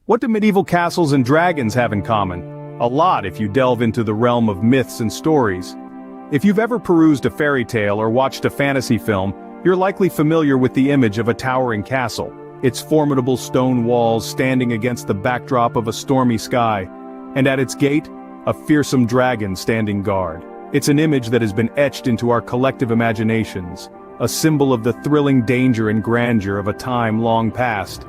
What do medieval castles and dragons have in common? A lot if you delve into the realm of myths and stories. If you've ever perused a fairy tale or watched a fantasy film, you're likely familiar with the image of a towering castle, its formidable stone walls standing against the backdrop of a stormy sky, and at its gate, a fearsome dragon standing guard. It's an image that has been etched into our collective imaginations, a symbol of the thrilling danger and grandeur of a time long past.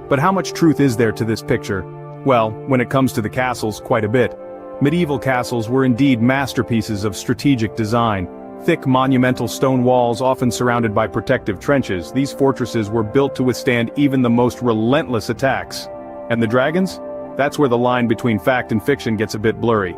But how much truth is there to this picture? Well, when it comes to the castles, quite a bit. Medieval castles were indeed masterpieces of strategic design. Thick monumental stone walls often surrounded by protective trenches, these fortresses were built to withstand even the most relentless attacks. And the dragons? That's where the line between fact and fiction gets a bit blurry.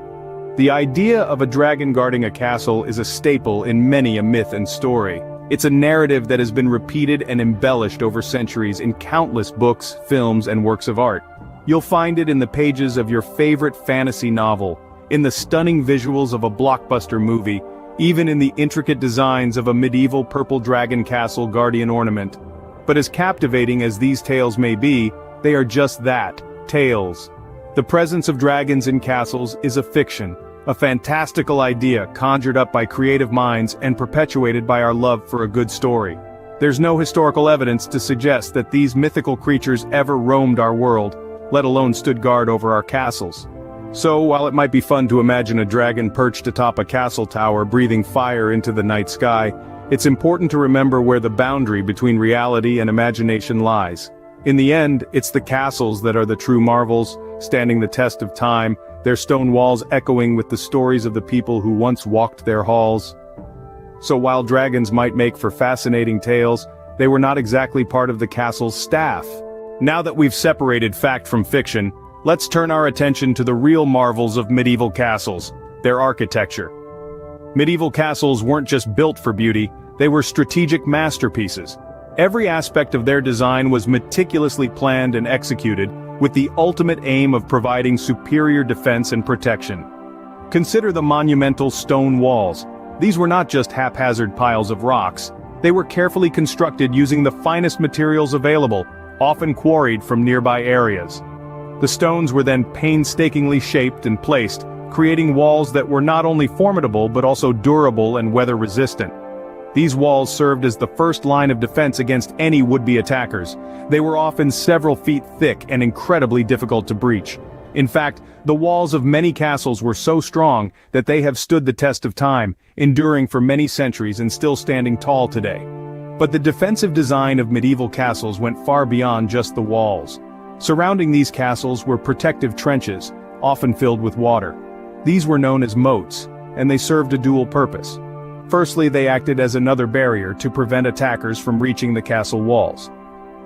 The idea of a dragon guarding a castle is a staple in many a myth and story. It's a narrative that has been repeated and embellished over centuries in countless books, films, and works of art. You'll find it in the pages of your favorite fantasy novel, in the stunning visuals of a blockbuster movie, even in the intricate designs of a medieval purple dragon castle guardian ornament. But as captivating as these tales may be, they are just that, tales. The presence of dragons in castles is a fiction, a fantastical idea conjured up by creative minds and perpetuated by our love for a good story. There's no historical evidence to suggest that these mythical creatures ever roamed our world, let alone stood guard over our castles. So while it might be fun to imagine a dragon perched atop a castle tower breathing fire into the night sky, it's important to remember where the boundary between reality and imagination lies. In the end, it's the castles that are the true marvels, standing the test of time, their stone walls echoing with the stories of the people who once walked their halls. So while dragons might make for fascinating tales, they were not exactly part of the castle's staff. Now that we've separated fact from fiction, let's turn our attention to the real marvels of medieval castles, their architecture. Medieval castles weren't just built for beauty, they were strategic masterpieces. Every aspect of their design was meticulously planned and executed, with the ultimate aim of providing superior defense and protection. Consider the monumental stone walls. These were not just haphazard piles of rocks. They were carefully constructed using the finest materials available, often quarried from nearby areas. The stones were then painstakingly shaped and placed, creating walls that were not only formidable but also durable and weather-resistant. These walls served as the first line of defense against any would-be attackers. They were often several feet thick and incredibly difficult to breach. In fact, the walls of many castles were so strong that they have stood the test of time, enduring for many centuries and still standing tall today. But the defensive design of medieval castles went far beyond just the walls. Surrounding these castles were protective trenches, often filled with water. These were known as moats, and they served a dual purpose. Firstly, they acted as another barrier to prevent attackers from reaching the castle walls.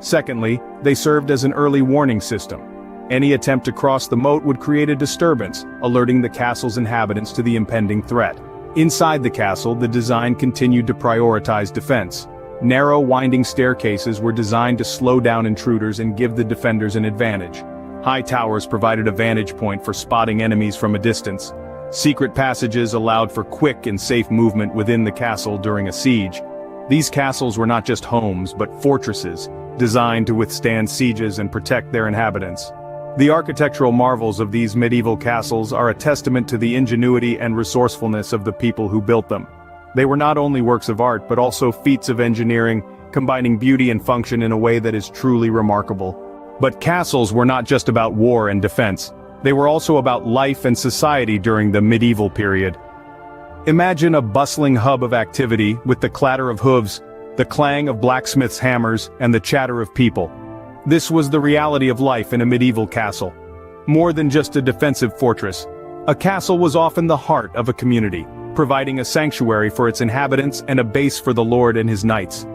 Secondly, they served as an early warning system. Any attempt to cross the moat would create a disturbance, alerting the castle's inhabitants to the impending threat. Inside the castle, the design continued to prioritize defense. Narrow, winding staircases were designed to slow down intruders and give the defenders an advantage. High towers provided a vantage point for spotting enemies from a distance. Secret passages allowed for quick and safe movement within the castle during a siege. These castles were not just homes but fortresses, designed to withstand sieges and protect their inhabitants. The architectural marvels of these medieval castles are a testament to the ingenuity and resourcefulness of the people who built them. They were not only works of art but also feats of engineering, combining beauty and function in a way that is truly remarkable. But castles were not just about war and defense. They were also about life and society during the medieval period. Imagine a bustling hub of activity with the clatter of hooves, the clang of blacksmiths' hammers, and the chatter of people. This was the reality of life in a medieval castle. More than just a defensive fortress, a castle was often the heart of a community, providing a sanctuary for its inhabitants and a base for the lord and his knights.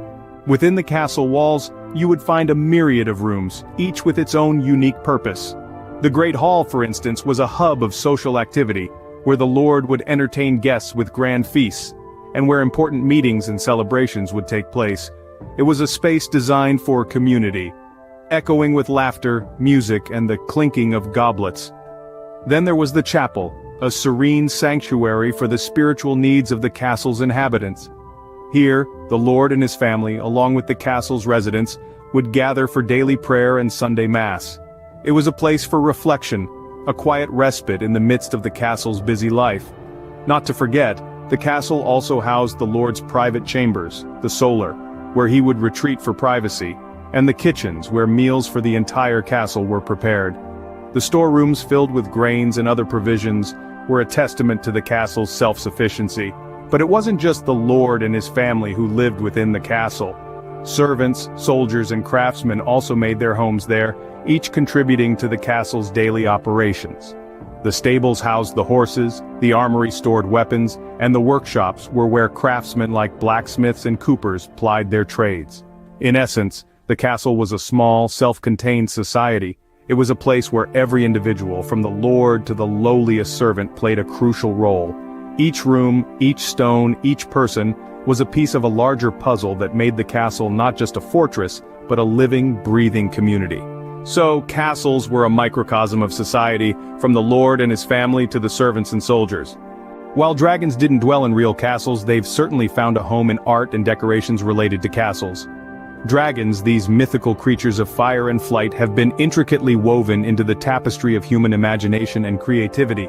Within the castle walls, you would find a myriad of rooms, each with its own unique purpose. The Great Hall, for instance, was a hub of social activity, where the lord would entertain guests with grand feasts, and where important meetings and celebrations would take place. It was a space designed for community, echoing with laughter, music, and the clinking of goblets. Then there was the chapel, a serene sanctuary for the spiritual needs of the castle's inhabitants. Here, the lord and his family, along with the castle's residents, would gather for daily prayer and Sunday Mass. It was a place for reflection, a quiet respite in the midst of the castle's busy life. Not to forget, the castle also housed the Lord's private chambers, the solar, where he would retreat for privacy, and the kitchens where meals for the entire castle were prepared. The storerooms filled with grains and other provisions were a testament to the castle's self-sufficiency. But it wasn't just the Lord and his family who lived within the castle. Servants, soldiers and craftsmen also made their homes there, each contributing to the castle's daily operations. The stables housed the horses, the armory stored weapons, and the workshops were where craftsmen like blacksmiths and coopers plied their trades. In essence, the castle was a small, self-contained society. It was a place where every individual, from the lord to the lowliest servant, played a crucial role. Each room, each stone, each person, was a piece of a larger puzzle that made the castle not just a fortress, but a living, breathing community. So, castles were a microcosm of society, from the lord and his family to the servants and soldiers. While dragons didn't dwell in real castles, they've certainly found a home in art and decorations related to castles. Dragons, these mythical creatures of fire and flight, have been intricately woven into the tapestry of human imagination and creativity.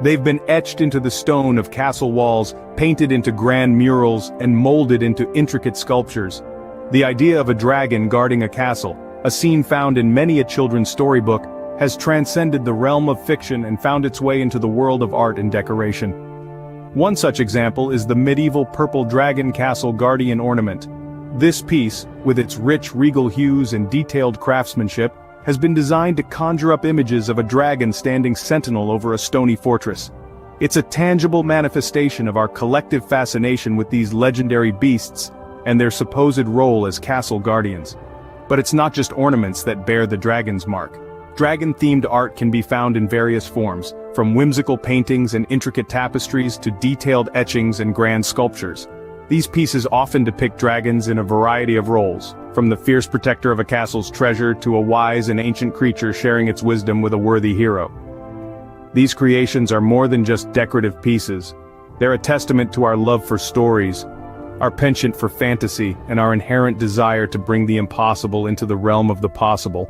They've been etched into the stone of castle walls, painted into grand murals, and molded into intricate sculptures. The idea of a dragon guarding a castle, a scene found in many a children's storybook, has transcended the realm of fiction and found its way into the world of art and decoration. One such example is the medieval purple dragon castle guardian ornament. This piece, with its rich regal hues and detailed craftsmanship, has been designed to conjure up images of a dragon standing sentinel over a stony fortress. It's a tangible manifestation of our collective fascination with these legendary beasts and their supposed role as castle guardians. But it's not just ornaments that bear the dragon's mark. Dragon-themed art can be found in various forms, from whimsical paintings and intricate tapestries to detailed etchings and grand sculptures. These pieces often depict dragons in a variety of roles, from the fierce protector of a castle's treasure to a wise and ancient creature sharing its wisdom with a worthy hero. These creations are more than just decorative pieces. They're a testament to our love for stories, our penchant for fantasy, and our inherent desire to bring the impossible into the realm of the possible.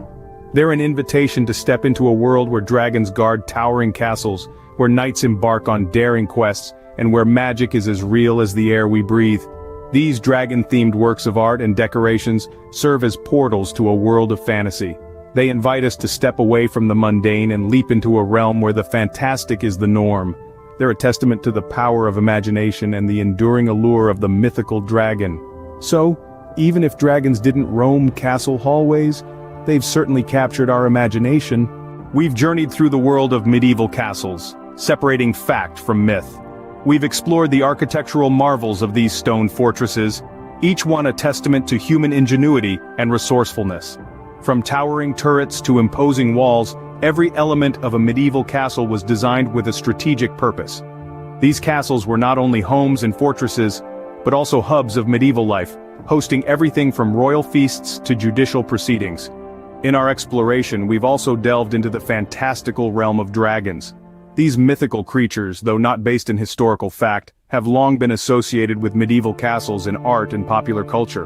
They're an invitation to step into a world where dragons guard towering castles, where knights embark on daring quests, and where magic is as real as the air we breathe. These dragon-themed works of art and decorations serve as portals to a world of fantasy. They invite us to step away from the mundane and leap into a realm where the fantastic is the norm. They're a testament to the power of imagination and the enduring allure of the mythical dragon. So, even if dragons didn't roam castle hallways, they've certainly captured our imagination. We've journeyed through the world of medieval castles, separating fact from myth. We've explored the architectural marvels of these stone fortresses, each one a testament to human ingenuity and resourcefulness. From towering turrets to imposing walls, every element of a medieval castle was designed with a strategic purpose. These castles were not only homes and fortresses, but also hubs of medieval life, hosting everything from royal feasts to judicial proceedings. In our exploration, we've also delved into the fantastical realm of dragons. These mythical creatures, though not based in historical fact, have long been associated with medieval castles in art and popular culture.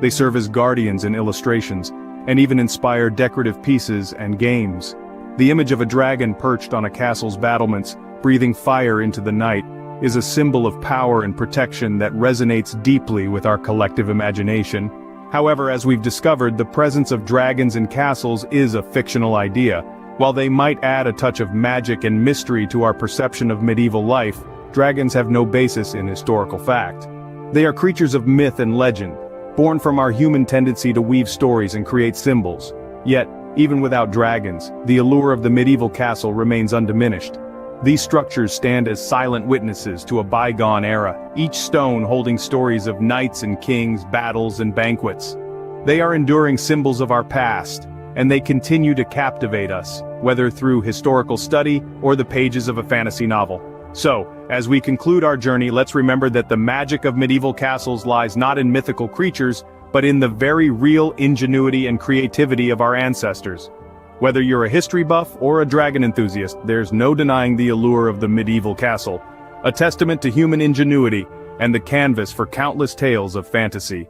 They serve as guardians in illustrations, and even inspire decorative pieces and games. The image of a dragon perched on a castle's battlements, breathing fire into the night, is a symbol of power and protection that resonates deeply with our collective imagination. However, as we've discovered, the presence of dragons in castles is a fictional idea. While they might add a touch of magic and mystery to our perception of medieval life, dragons have no basis in historical fact. They are creatures of myth and legend, born from our human tendency to weave stories and create symbols. Yet, even without dragons, the allure of the medieval castle remains undiminished. These structures stand as silent witnesses to a bygone era, each stone holding stories of knights and kings, battles and banquets. They are enduring symbols of our past, and they continue to captivate us, whether through historical study or the pages of a fantasy novel. So, as we conclude our journey, let's remember that the magic of medieval castles lies not in mythical creatures, but in the very real ingenuity and creativity of our ancestors. Whether you're a history buff or a dragon enthusiast, there's no denying the allure of the medieval castle, a testament to human ingenuity and the canvas for countless tales of fantasy.